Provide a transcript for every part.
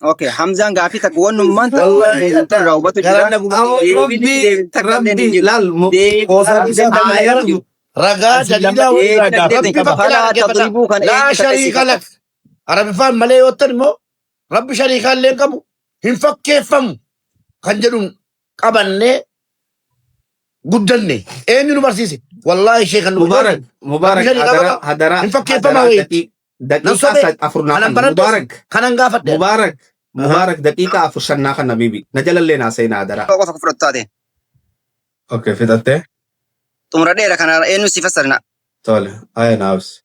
اوكي حمزان قافي تكون من والله روبته قالنا ربي لا رجاء جديدة ربي فلا تضربوا كان لا شريك لك عربي فهم ملي وترمو ربي شريك لك أبو هنفك كيفهم خنجرون قبلني قدرني إيه نو برسيسي والله شيخ مبارك مبارك هدرا هنفك كيفهم هاي دقيقة أفرنا مبارك خنا نقافت مبارك مبارك دقيقة أفرشنا خنا بيبي نجل لنا سينا هدرا وقف فرطاده اوكي فدته تمر ديرك انا انو سيفسرنا طول آية ناوس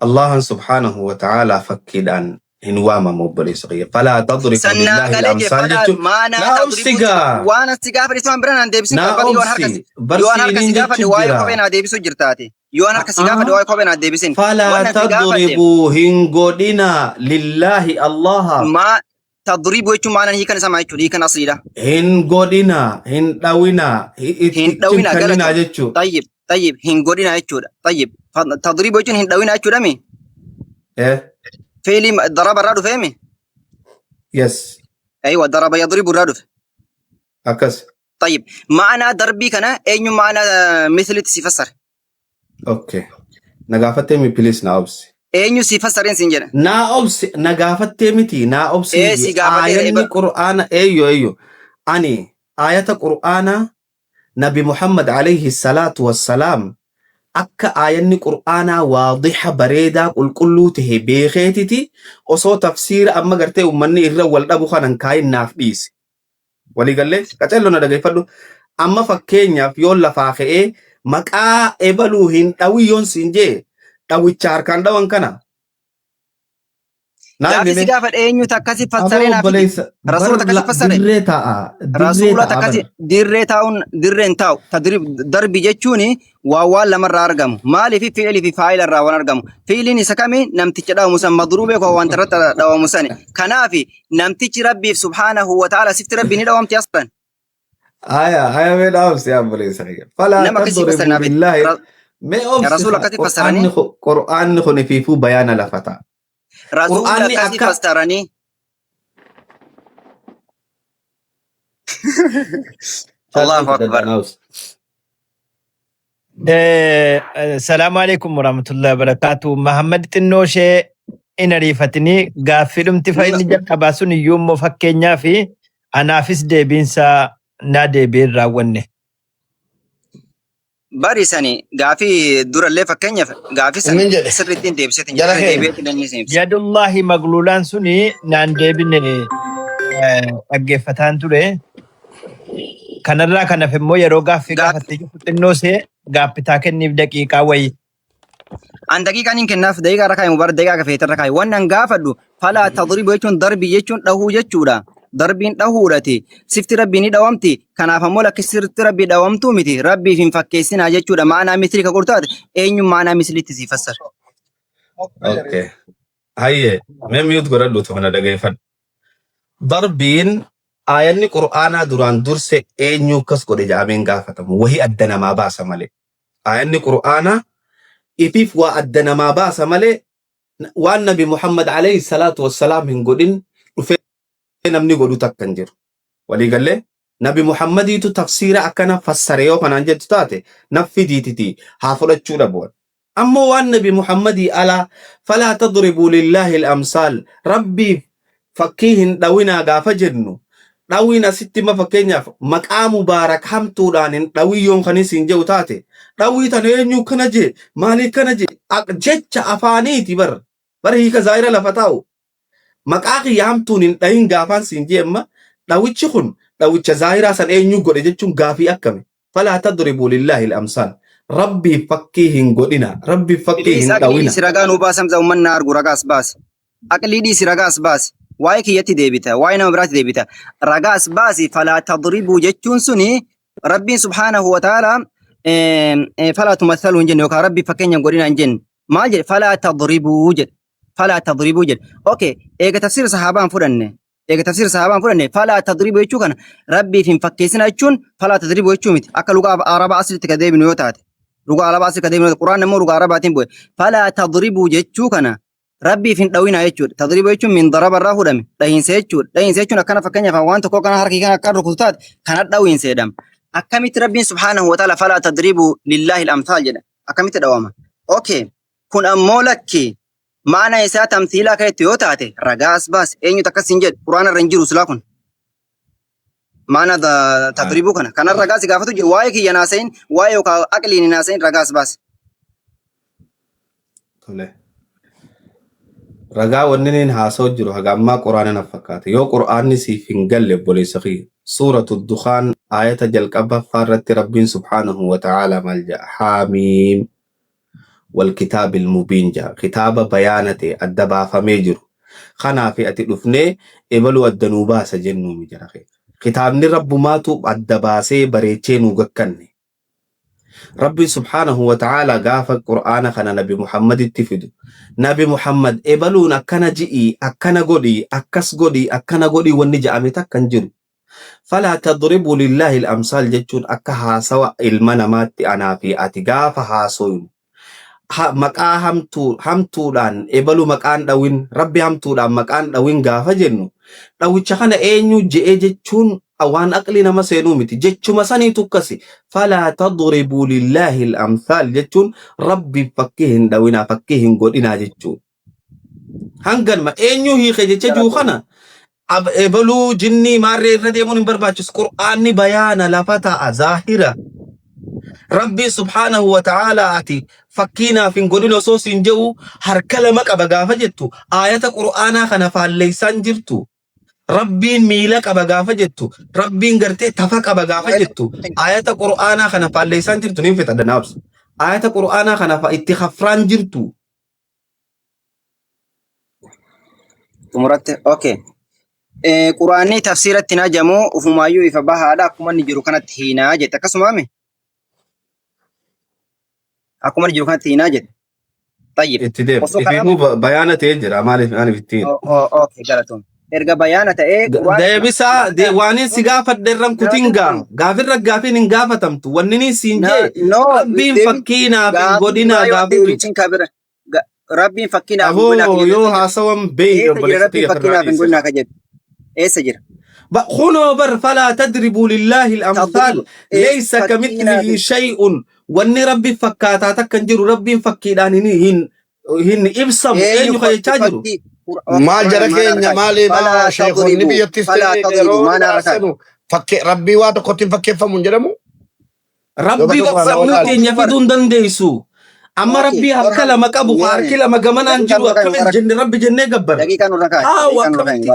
الله سبحانه وتعالى فكدان هنواما مبلي صغير فلا تضرب لله الأمثال جتو لا أبسيقا وانا استيقاف رسمان برنا ديبسي نا أبسي برسينين جتو جرا ديبسو جرتاتي يوانا كسيقاف دواي كوبينا ديبسين فلا تضربوا هنغودنا لله الله ما تضرب ويتو معنا هي كان سمع يتو هي كان أصلي ده هنغودنا هنداوينا هنداوينا جتو طيب هنغودنا يتو طيب تضرب ويتو هنداوينا يتو دمي ايه فيلي ضرب الرادو فهمي يس ايوه ضرب يضرب الرادو أكس طيب معنا ضربي كنا اينو معنا مثل تسيفسر اوكي نغافتي مي بليس نا أبسي اينو سيفسرين سنجنا نا أبسي نغافتي متي نا أبسي إيه سيغافتي آية القرآن ايو أني آية القرآن نبي محمد عليه الصلاة والسلام akka aayanni qur'aanaa waadixa bareedaa qulqulluu tahe beekeetiti osoo tafsiira amma gartee ummanni irra wal dhabu kanan kaayinnaaf dhiise. Waliigallee qacello na dhaggeeffadhu amma fakkeenyaaf yoo lafaa ka'ee maqaa ebaluu hin dhawiyyoon siin jee dhawicha harkaan dhawan kana. Gaafi si gaafa eenyu takkasi fassareen hafi rasuula takkasi fassare rasuula takkasi dirreen taa'u darbi jechuun waan lamarraa argamu maaliif fi'ilii fi faayila irraa waan argamu fi'iliin isa kami namticha dhawamu san madruubee koo wanta irratti dhawamu sani kanaaf namtichi rabbiif subhaanahu wa ta'ala sifti rabbi ni dhawamti aslan aya mee dhaawamsi ambuleessa falaa tadribu billaahi mee obsi qur'aanni kun fiifuu bayaana lafataa Rasulullah kasih pastarani. Allahu Akbar. Assalamualaikum warahmatullahi wabarakatuh. Muhammad Tinnoshe inarifatini gaafilumti fa'inni jalqabaa sun iyyuu immoo fakkeenyaa fi anaafis deebiinsa naa deebiin raawwanne. Bari sani gaafi durallee fakkeenyaaf gaafi sani sirriittiin deebiseetiin jirti. Yadullahi magluulaan suni naan deebine dhaggeeffataan ture. Kanarraa kanaaf immoo yeroo gaaffii gaafattee jirtu xinnoosee gaaffitaa kenniif daqiiqaa wayi. An daqiiqaan hin kennaaf daqiiqaa irra kaa'imu bara daqiiqaa gafeetii irra kaa'imu. Waan an gaafadhu falaa tadribu jechuun darbii jechuun dhahuu jechuudha. Darbiin dhahuudhati sifti rabbiin ni dhawamti kanaaf ammoo lakki sirti rabbii dhawamtuu miti rabbiif hin fakkeessinaa jechuudha maanaa misli ka qurtaate eenyuun maanaa mislitti si fassara. Okay. Hayyee mee miyuut godhadhu tufana dhageeffadhu. Darbiin aayanni qur'aanaa duraan durse eenyu akkas godhe jaameen gaafatamu wahii adda namaa baasa malee. Aayanni qur'aanaa ifiif waa adda namaa baasa malee waan nabi Muhammad alayhi salaatu wassalaam hin godhin dhufee namni godhu takkan jiru. Waliigallee nabi Muhammadiitu tafsiira akkana fassare yoo kanaan jettu taate naffi diititi haa fudhachuu dhabuun. Ammoo waan nabi Muhammadii alaa falaa tadribuu lillaahi al-amsaal rabbiif fakkii hin dhawinaa gaafa jennu dhawin asitti ma fakkeenyaaf maqaa mubaarak hamtuudhaan hin dhawiyyoon kanis hin jedhu taate dhawii tan eenyu kana jee maaliif kana jee jecha afaaniiti bar hiika zaahira lafa taa'u. Maqaa kiyya hamtuun hin dhahin gaafaan siin jee amma dhawichi kun dhawicha zaahiraa san eenyu godhe jechuun gaafii akkami. Falaa tadribuu lillaahi al-amsaal rabbiif fakkii hin godhina rabbiif fakkii hin dhawina. Siragaa nuu baasamsa uummanni argu ragaas baasi. Aqlii dhiisi ragaas baasi. Waa'ee kiyyatti deebita waa'ee nama biraatti deebita. Ragaas baasi falaa tadribuu jechuun suni rabbiin subhaanahu wa ta'ala falaa tumathaluu hin jenne yookaan rabbiif fakkeenya hin godhina hin jenne. Maal jedhe falaa tadribuu jedhe. فلا تضربوا جد اوكي ايغا تفسير صحابان فدنه فلا تضربوا يچو كان ربي في فكيسنا يچون فلا تضربوا يچو مت اكل لغه عرب اصل تكديب نيوتات لغه عرب اصل كديب القران نمو لغه عرب اتين بو فلا تضربوا يچو كان Rabbiif hin dhawina jechuudha. Tadriiba jechuun min daraba irraa fudhame. Dhahiinsa jechuudha. Dhahiinsa jechuun akkana fakkeenyaaf waan tokko kana harki kana akka rukutu taate kana dhahiinsa jedhama. Akkamitti Rabbiin subhaanahu wa ta'ala falaa tadriibuu lillaahi al-amthaal jedha. Akkamitti dhawama? Okay. Kun ammoo lakki maana isaa tamthiilaa ka'etti yoo taate ragaa as baas eenyutu akkas hin jedhu quraana irra hin jiru silaa kun. Maana tadriibuu kana kanan ragaa si gaafatu jiru waa'ee kiyya naasayin waa'ee yookaan aqliin naasayin ragaa as baas. Tole. Ragaa wanneen haasoo jiru haga ammaa quraana na fakkaate yoo quraanni siif hin galle obboleessa kiyya suuratu dukhaan ayata jalqabaffaa irratti rabbiin subhaanahu wa ta'ala maal jedha haamiim wal kitaabil mubiin jedha kitaaba bayaanate adda baafamee jiru kanaaf ati dhufnee ebaluu addanuu baasa jennuu mi jira kitaabni rabbumaatu adda baasee bareechee nuu gakkanne Rabbi subhanahu wa ta'ala gaafa qur'aana kana nabi Muhammad itti fidu nabi Muhammad ebaluun akkana ji'i akkana godhi akkas godhi akkana godhi wanni ja'ame takkan jiru fala tadribu lillahi al-amsal jechuun akka haasawa ilma namaatti anaa fi ati gaafa haasoynu maqaa hamtuudhaan ebalu maqaan dhawin rabbi hamtuudhaan maqaan dhawin gaafa jennu dhawicha kana eenyu je'e jechuun waan aqli nama seenuu miti jechuma sanii tukkasi fala tadribu lillahi al-amthal jechuun rabbi fakkii hin dhawina fakkii hin godhina jechuun hanganuma eenyu hiike jecha juu kana ebaluu jinni maarree irra deemuun hin barbaachisu qur'aanni bayaana lafa ta'a zaahira rabbi subhanahu wa ta'ala ati fakkiinaaf hin godhin osoo siin jedhu harka lama qaba gaafa jettu ayata qur'aanaa kana faalleessaan jirtu Rabbiin miila qaba gaafa jettu Rabbiin gartee tafa qaba gaafa jettu ayata qur'aanaa kana faalleessaan jirtu nin fita danaabs ayata qur'aanaa kana itti khafraan jirtu Tumuratte okay qur'aanni tafsiiratti na jamu ufumayyuu ifa bahaadha akkuma inni jiru kanatti hiinaa jette akkasumaame akkuma inni jiru kanatti hiinaa jette tayyib itti deem ifiinu bayaana ta'ee jira maaliif ani ittiin okay galatoom erga bayaana ta'ee deebisa waanin si gaafadheerran kutingaa gaafirra gaafiin hin gaafatamtu wanni ni siin jee rabbiin fakkiinaaf hin godhinaa gaafitu rabbiin fakkiinaaf hin godhinaa yoo haasawan beeyda rabbiin fakkiinaaf hin godhinaa ka jedhu eessa jira خنو بر فلا تدربوا لله الأمثال ليس كمثله شيء واني ربي فكاتاتك كنجر ربي فكيدان هن إبسم أين يخيجاجر ما جركين مالي ما شيخ النبي يتسلي فكي ربي واتو قتل فكي فمون جرمو ربي وقفنوتين يفيدون دنديسو أما ربي هكلا مكابو هكلا مكامنا انجروا أكمل جن ربي جنة قبر دقيقة نورنكا أكمل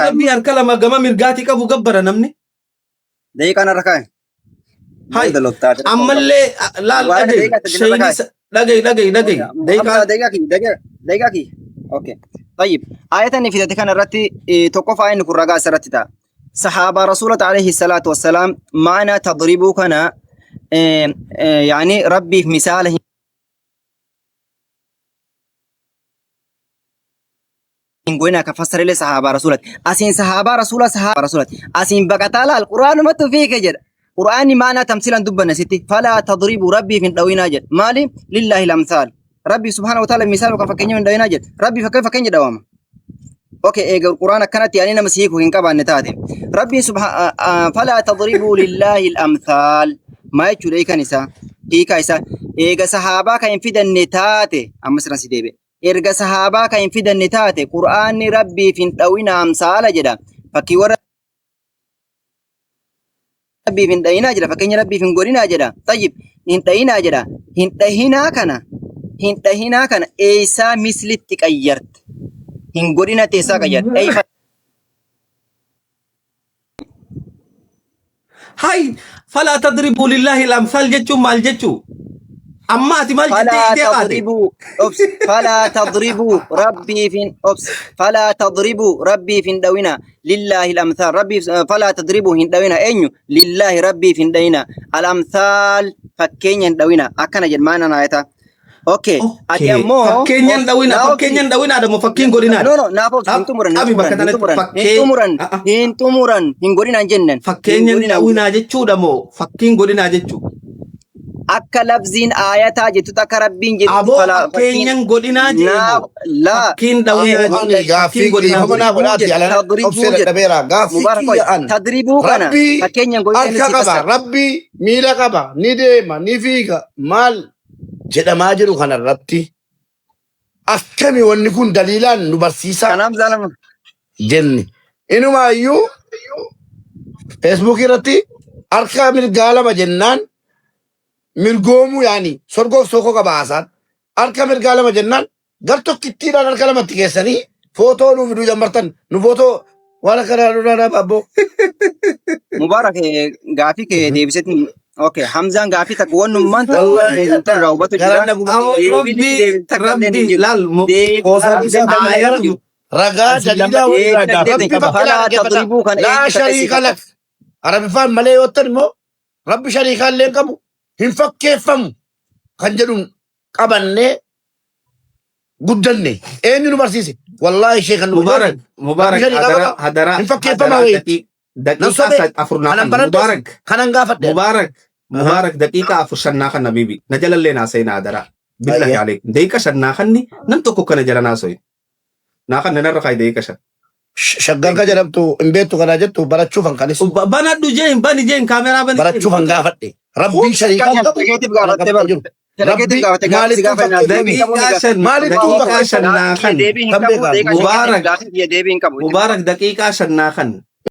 ربي هكلا مكاما مرقاتي كابو قبر نمني دقيقة نورنكا هاي أما اللي لا دقيقة اوكي طيب آية نفيدة كان الرتي توقف عين كرغا سرتتا صحابة رسولة عليه الصلاة والسلام معنى تضربوا كان يعني ربي في مثاله نقولنا كفسر لي صحابة رسولة أسين صحابة رسولة أسين بقتال القرآن ما تفيك جد قرآن معنى تمثيلا دبنا ستي فلا تضربوا ربي في الدوين جد مالي لله الأمثال ربي سبحانه وتعالى مثال وكفكين من دوين جد ربي فكين دوام اوكي ايه القرآن كانت يعني نمسيك وكين كبا نتاتي ربي سبحانه فلا تضربوا لله الأمثال ما يجو ليك نساء كيكا إسا ايه صحابة كاين في النتاتي أما سران سيديبي إرجع صحابة كاين في النتاتي قرآن ربي في الدوين أمثال جدا فكي ورا ربي في الدينا جدا فكين ربي في القرينا جدا طيب هنتهينا جدا هنتهينا كان إيسا مثل التكيرت هنقرينا تيسا كيرت أي هاي فلا تضربوا لله الأمثال جتشو مال جتشو أما تمال فلا تضربوا ربي في فلا تضربوا ربي في الدوينة لله الأمثال ربي فلا تضربوا هندوينة أينو لله ربي في الدوينة الأمثال فكين يندوينة أكنا جرمانا نايتا اوكي فكين يندوينة هذا مفكين قولنا نو نافو هنتمرن هنقولنا جنن فكين يندوينة جتشو دمو فكين قولنا جتشو akka labziin aayataa jettu akka rabbiin jettu Aboo fakkeenyan godhinaa jeemu. laa Fakkiin dhawee Ani gaaffii mana godhaati alana obsee dadhabeera gaaffii kiyya'an. tadribuu kana Rabbii fakkeenyan harka qaba, rabbii miila qaba, ni deema, ni fiiga, maal jedhamaa jiru kanarratti akkami wanni kun daliilaan nu barsiisaa kanaaf zaalama jenni. Inumaayyuu feesbuukii irratti harka mirgaa lama jennaan mirgoomuu yaani sorgoof sokoo qaba haasaan. Harka mirgaa lama jennaan gar tokkittiidhaan harka lamatti keessanii footoo nu fiduu jammartan nu footoo waan akka raaduu babboo. mubaarak gaafii kee deebisetti okay hamzaan gaafii takka wannummaan irraa hubatu jira Rabbi laal ragaa daliilaa rabbi bakka laa shariika lak arabifaan malee yoo ta'an immoo rabbi shariikaa illee qabu hin fakkeeffamu kan jedhuun qabannee guddanne eenyu nu barsiise wallaahi sheekan nu Mubarak hadara hin fakkeeffamaa wayii daqiiqaa afurnaa kan Mubarak kanan gaafadhe Mubarak daqiiqaa afur shannaa kan nabibi na jalallee naa seenaa hadara billahi aleek daqiiqa shannaa kanni nam tokko kana jala naa soyi naa kan nanarra faayi daqiiqa shan. shaggarga jedhamtu hin beektu kanaa jettu barachuufan kanis Banadhu jeen bani jeen kaameraa bani. barachuufan gaafadhe rabbii shariikaa qabu Keetiif gaafattee bara. jiru. Keetiif gaafattee gaafii gaafannaa Daqiiqaa shannaa kan deebii hin qabu Mubarak. gaafii deebii hin qabu Mubarak daqiiqaa shannaa kan